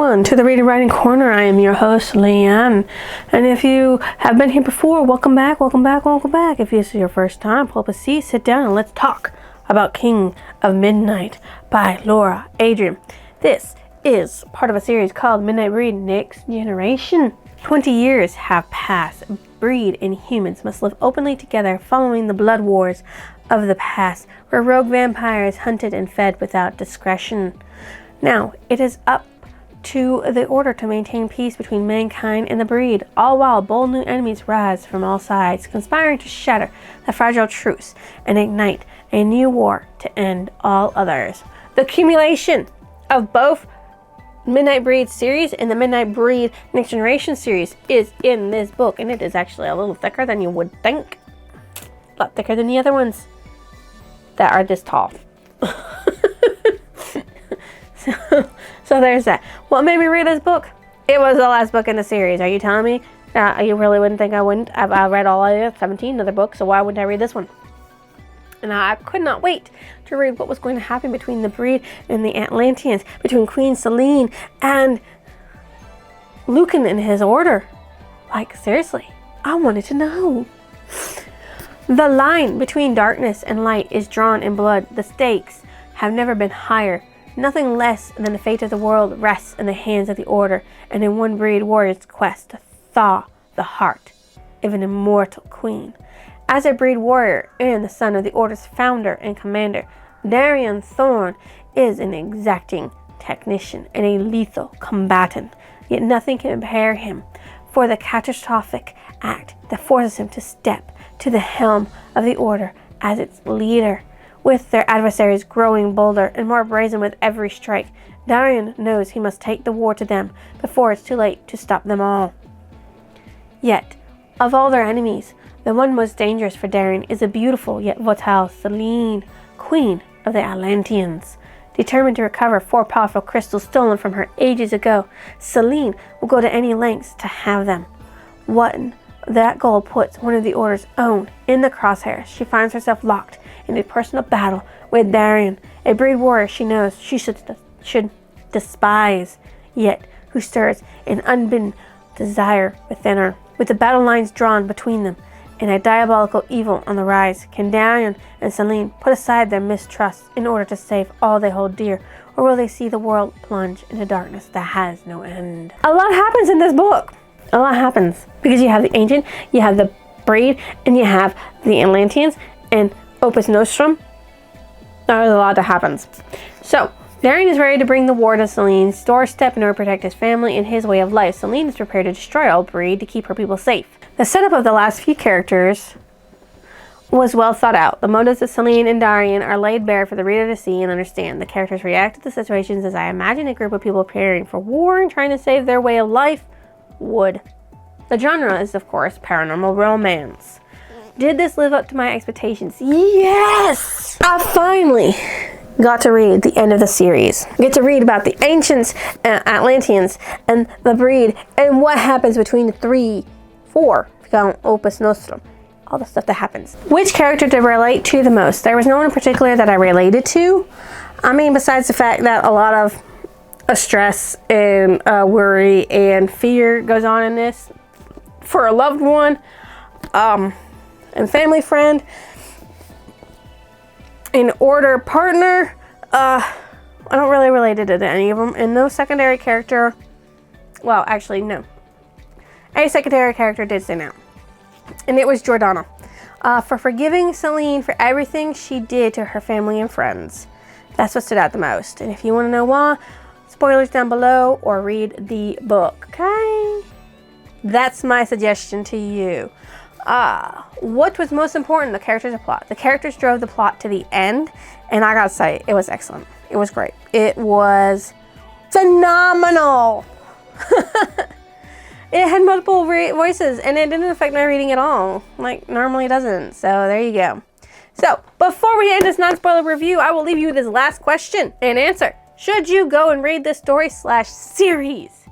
everyone to the Reading Writing Corner. I am your host, Leanne. And if you have been here before, welcome back, welcome back, welcome back. If this is your first time, pull up a seat, sit down, and let's talk about King of Midnight by Laura Adrian. This is part of a series called Midnight Breed Next Generation. 20 years have passed. Breed and humans must live openly together following the blood wars of the past, where rogue vampires hunted and fed without discretion. Now, it is up to the Order to maintain peace between mankind and the Breed, all while bold new enemies rise from all sides, conspiring to shatter the fragile truce and ignite a new war to end all others. The accumulation of both Midnight Breed series and the Midnight Breed Next Generation series is in this book, and it is actually a little thicker than you would think. A lot thicker than the other ones that are this tall. So there's that. What made me read this book? It was the last book in the series. Are you telling me? You really wouldn't think I wouldn't? I've read all of 17 other books, so why wouldn't I read this one? And I could not wait to read what was going to happen between the Breed and the Atlanteans, between Queen Selene and Lucan and his order. Like, seriously, I wanted to know. The line between darkness and light is drawn in blood. The stakes have never been higher. Nothing less than the fate of the world rests in the hands of the Order and in one Breed warrior's quest to thaw the heart of an immortal queen. As a Breed warrior and the son of the Order's founder and commander, Darian Thorne is an exacting technician and a lethal combatant, yet nothing can impair him for the catastrophic act that forces him to step to the helm of the Order as its leader. With their adversaries growing bolder and more brazen with every strike, Darian knows he must take the war to them before it's too late to stop them all. Yet, of all their enemies, the one most dangerous for Darian is a beautiful yet volatile Selene, queen of the Atlanteans. Determined to recover 4 powerful crystals stolen from her ages ago, Selene will go to any lengths to have them. That goal puts one of the Order's own in the crosshairs. She finds herself locked in a personal battle with Darian, a Breed warrior she knows she should despise, yet who stirs an unbidden desire within her. With the battle lines drawn between them and a diabolical evil on the rise, can Darian and Selene put aside their mistrust in order to save all they hold dear, or will they see the world plunge into darkness that has no end? A lot happens in this book. A lot happens because you have the Ancient, you have the Breed, and you have the Atlanteans and Opus Nostrum. There's a lot that happens. So, Darian is ready to bring the war to Selene's doorstep in order to protect his family and his way of life. Selene is prepared to destroy all Breed to keep her people safe. The setup of the last few characters was well thought out. The motives of Selene and Darian are laid bare for the reader to see and understand. The characters react to the situations as I imagine a group of people preparing for war and trying to save their way of life would. The genre is, of course, paranormal romance. Did this live up to my expectations? Yes! I finally got to read the end of the series. Get to read about the Ancients, Atlanteans, and the Breed, and what happens between the 3, 4, if you count Opus Nostrum. All the stuff that happens. Which character did I relate to the most? There was no one in particular that I related to. I mean, besides the fact that a lot of stress and worry and fear goes on in this for a loved one, and family friend, an Order partner. I don't really relate to any of them, and no secondary character. Well, actually, no. A secondary character did stand out, and it was Jordana, for forgiving Selene for everything she did to her family and friends. That's what stood out the most. And if you want to know why, spoilers down below or read the book, okay? That's my suggestion to you. What was most important? The characters and plot. The characters drove the plot to the end, and I gotta say, it was excellent. It was great. It was phenomenal. It had multiple voices, and it didn't affect my reading at all. Like, normally it doesn't. So, there you go. So, before we end this non-spoiler review, I will leave you with this last question and answer. Should you go and read this story/series?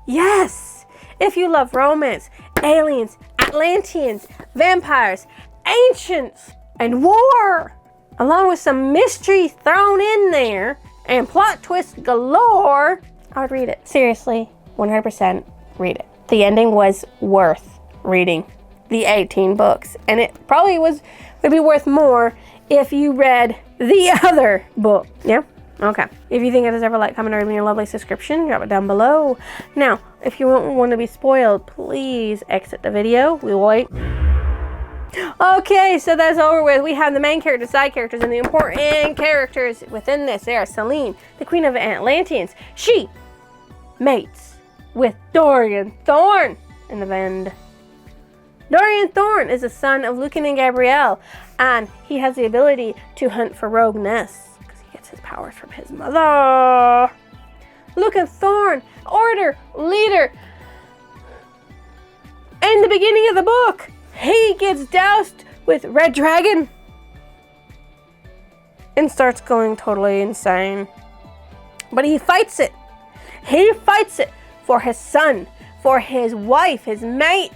Yes! If you love romance, aliens, Atlanteans, vampires, ancients, and war, along with some mystery thrown in there, and plot twists galore, I would read it. Seriously, 100% read it. The ending was worth reading the 18 books, and it probably would be worth more if you read the other book. Yeah? Okay. If you think it deserves a like, comment, or even your lovely subscription, drop it down below. Now, if you don't want to be spoiled, please exit the video. We will wait. Okay, so that's over with. We have the main characters, side characters, and the important characters within this. They are Selene, the Queen of Atlanteans. She mates with Dorian Thorn in the end. Dorian Thorn is the son of Lucan and Gabrielle, and he has the ability to hunt for rogue nests because he gets his powers from his mother. Lucan Thorn, order, leader. In the beginning of the book, he gets doused with Red Dragon and starts going totally insane. But he fights it. He fights it for his son, for his wife, his mate.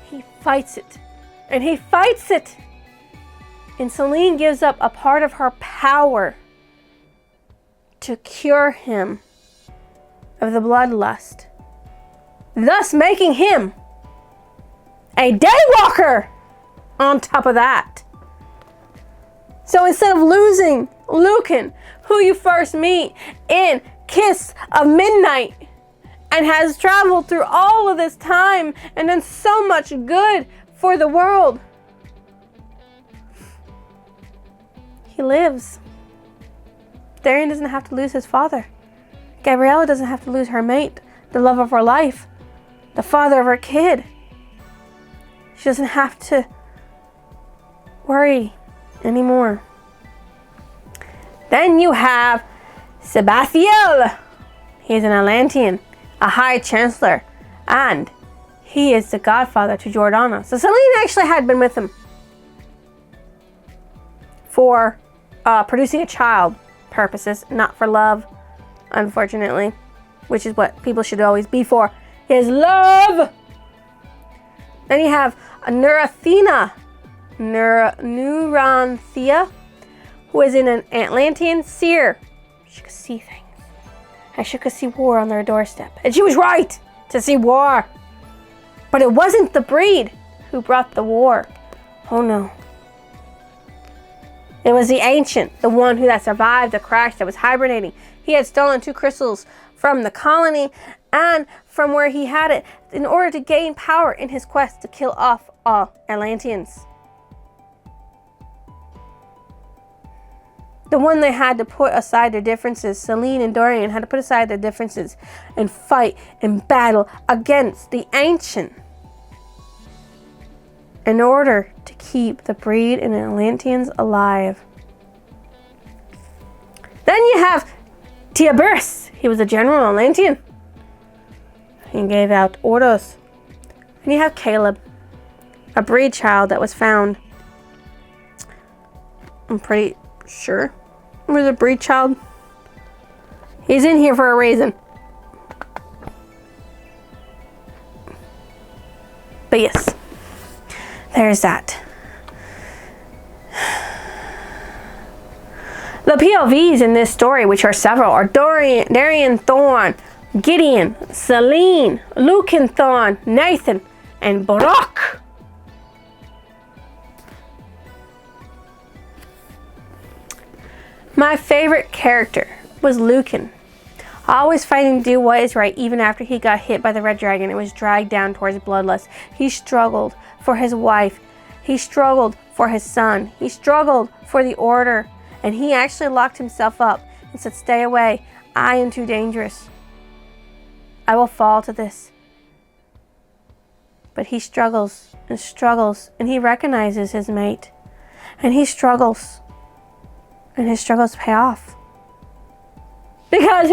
He fights it. And he fights it. And Selene gives up a part of her power to cure him of the bloodlust, thus making him a daywalker on top of that. So instead of losing Lucan, who you first meet in Kiss of Midnight, and has traveled through all of this time and done so much good for the world, he lives. Dorian doesn't have to lose his father. Gabriella doesn't have to lose her mate, the love of her life, the father of her kid. She doesn't have to worry anymore. Then you have Sabathiel. He's an Atlantean, a High Chancellor, and he is the godfather to Jordana. So Selene actually had been with him for producing a child purposes, not for love, unfortunately, which is what people should always be for, is love. Then you have Nuranthea, who is an Atlantean seer. She could see things. And she could see war on their doorstep. And she was right to see war. But it wasn't the breed who brought the war. Oh no. It was the ancient, the one that survived the crash that was hibernating. He had stolen 2 crystals from the colony and from where he had it in order to gain power in his quest to kill off all Atlanteans. The one they had to put aside their differences. Selene and Dorian had to put aside their differences and fight and battle against the ancient in order to keep the breed and Atlanteans alive. Then you have Tiaburus. He was a general Atlantean. He gave out orders. And you have Caleb, a breed child that was found. I'm pretty sure it was a breed child. He's in here for a reason. But yes, there's that. The POVs in this story, which are several, are Dorian Thorn, Gideon, Selene, Lucan Thorn, Nathan, and Brock. My favorite character was Lucan, always fighting to do what is right even after he got hit by the red dragon and was dragged down towards bloodlust. He struggled for his wife. He struggled for his son. He struggled for the order. And he actually locked himself up and said, "Stay away. I am too dangerous. I will fall to this." But he struggles and struggles, and he recognizes his mate. And he struggles. And his struggles pay off. Because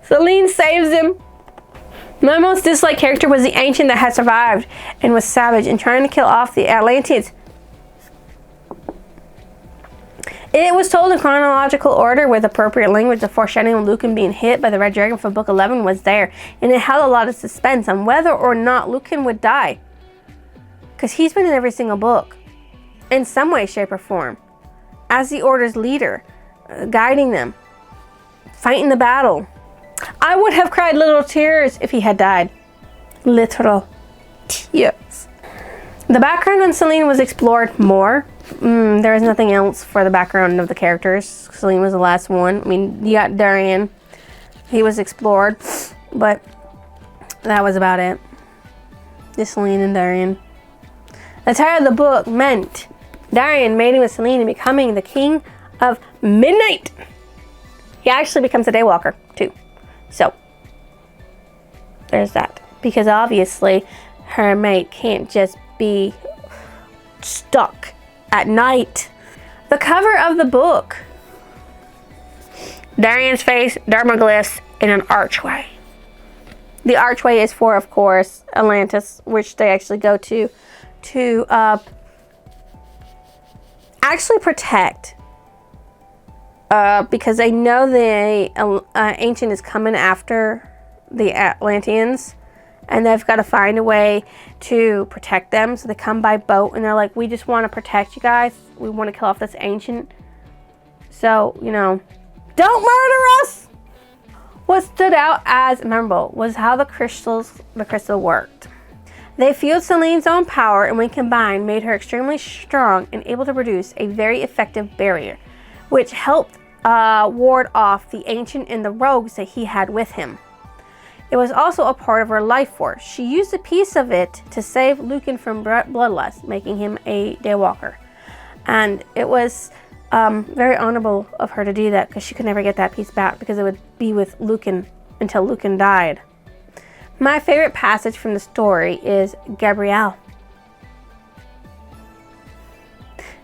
Selene saves him. My most disliked character was the ancient that had survived and was savage and trying to kill off the Atlanteans. It was told in chronological order with appropriate language. The foreshadowing of Lucan being hit by the red dragon from book 11 was there, and it held a lot of suspense on whether or not Lucan would die, because he's been in every single book in some way, shape, or form as the Order's leader, guiding them fighting the battle. I would have cried little tears if he had died. Literal tears. The background on Selene was explored more. There was nothing else for the background of the characters. Selene was the last one. I mean, you got Darian. He was explored, but that was about it. Just Selene and Darian. The title of the book meant Darian mating with Selene and becoming the king of midnight. He actually becomes a daywalker too. So there's that. Because obviously her mate can't just be stuck at night. The cover of the book. Darian's face, dermaglyphs, in an archway. The archway is for, of course, Atlantis, which they actually go to actually protect. Because they know the Ancient is coming after the Atlanteans, and they've got to find a way to protect them. So they come by boat, and they're like, we just want to protect you guys. We want to kill off this Ancient. So, you know, don't murder us! What stood out as memorable was how the crystal worked. They fueled Selene's own power, and when combined, made her extremely strong and able to produce a very effective barrier, which helped ward off the Ancient and the rogues that he had with him. It was also a part of her life force. She used a piece of it to save Lucan from bloodlust, making him a daywalker. And it was very honorable of her to do that, because she could never get that piece back, because it would be with Lucan until Lucan died. My favorite passage from the story is Gabrielle.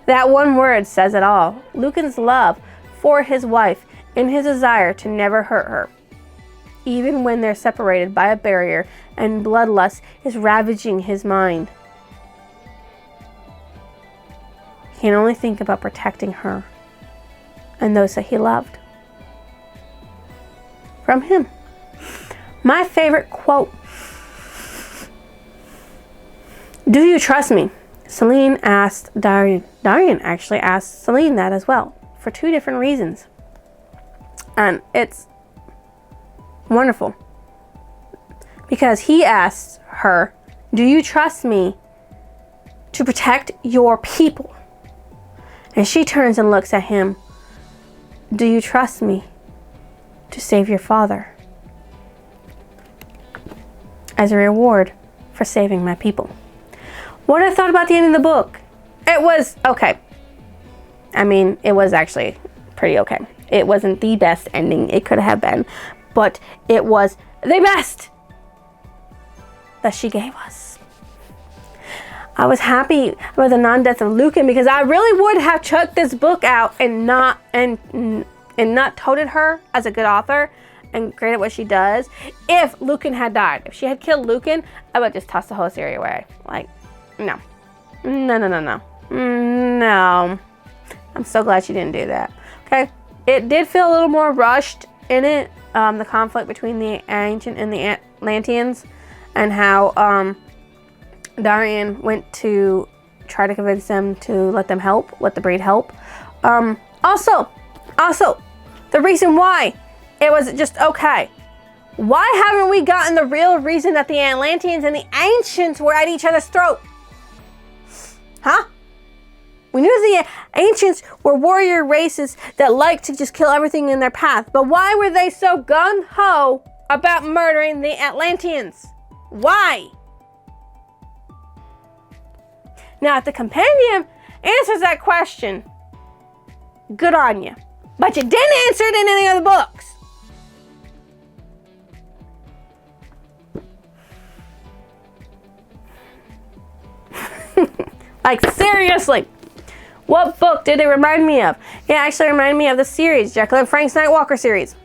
That one word says it all. Lucan's love for his wife and his desire to never hurt her, even when they're separated by a barrier and bloodlust is ravaging his mind. He can only think about protecting her and those that he loved from him. My favorite quote. Do you trust me? Selene asked Darian. Darian actually asked Selene that as well, for two different reasons. And it's wonderful. Because he asked her, do you trust me to protect your people? And she turns and looks at him. Do you trust me to save your father? As a reward for saving my people. What I thought about the end of the book? It was okay. I mean, it was actually pretty okay. It wasn't the best ending it could have been, but it was the best that she gave us. I was happy with the non-death of Lucan, because I really would have chucked this book out and not touted her as a good author and great at what she does if Lucan had died. If she had killed Lucan, I would just toss the whole series away. Like, no. No. I'm so glad she didn't do that. Okay. It did feel a little more rushed in it. The conflict between the Ancient and the Atlanteans, and how Darian went to try to convince them to let the breed help. Also, the reason why it was just okay. Why haven't we gotten the real reason that the Atlanteans and the Ancients were at each other's throat? Huh? We knew the Ancients were warrior races that liked to just kill everything in their path. But why were they so gung-ho about murdering the Atlanteans? Why? Now, if the compendium answers that question, good on you. But you didn't answer it in any of the books. Like, seriously. What book did it remind me of? It actually reminded me of the series, Jekyll and Frank's Nightwalker series.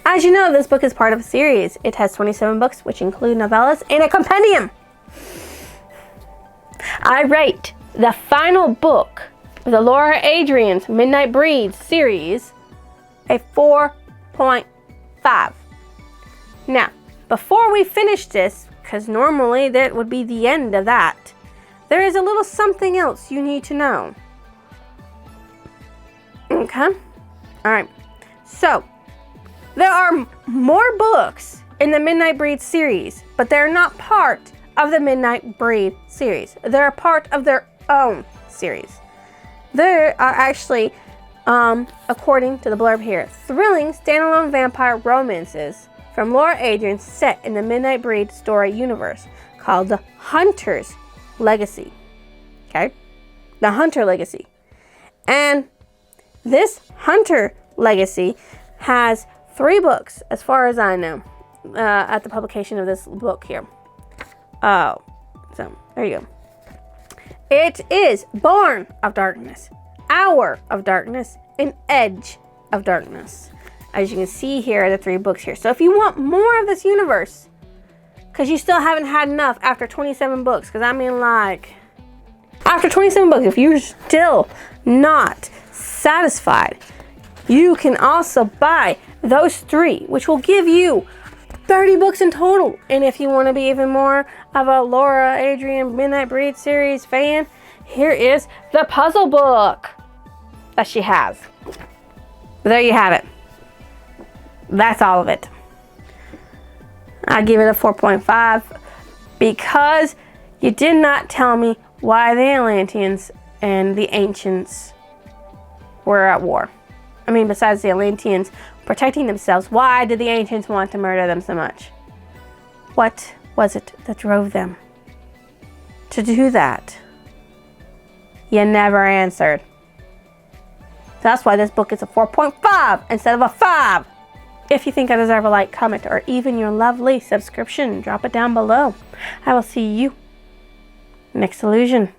As you know, this book is part of a series. It has 27 books, which include novellas and a compendium. I rate the final book of the Laura Adrian's Midnight Breeds series a 4.5. Now, before we finish this, because normally that would be the end of that, there is a little something else you need to know. Okay. All right. So, there are more books in the Midnight Breed series, but they're not part of the Midnight Breed series. They're a part of their own series. They are actually, according to the blurb here, thrilling standalone vampire romances from Laura Adrian set in the Midnight Breed story universe called The Hunter's Legacy. Okay? The Hunter Legacy. And this Hunter Legacy has 3 books, as far as I know, at the publication of this book here. Oh, so there you go. It is Born of Darkness, Hour of Darkness, and Edge of Darkness. As you can see here are the 3 books here. So if you want more of this universe, because you still haven't had enough after 27 books, because I mean, like, after 27 books, if you're still not satisfied, you can also buy those 3, which will give you 30 books in total. And if you want to be even more of a Laura Adrian Midnight Breed series fan, here is the puzzle book that she has. There you have it. That's all of it. I give it a 4.5 because you did not tell me why the Atlanteans and the Ancients were at war. I mean, besides the Atlanteans protecting themselves, why did the Ancients want to murder them so much? What was it that drove them to do that? You never answered. That's why this book is a 4.5 instead of a 5. If you think I deserve a like, comment, or even your lovely subscription, drop it down below. I will see you next illusion.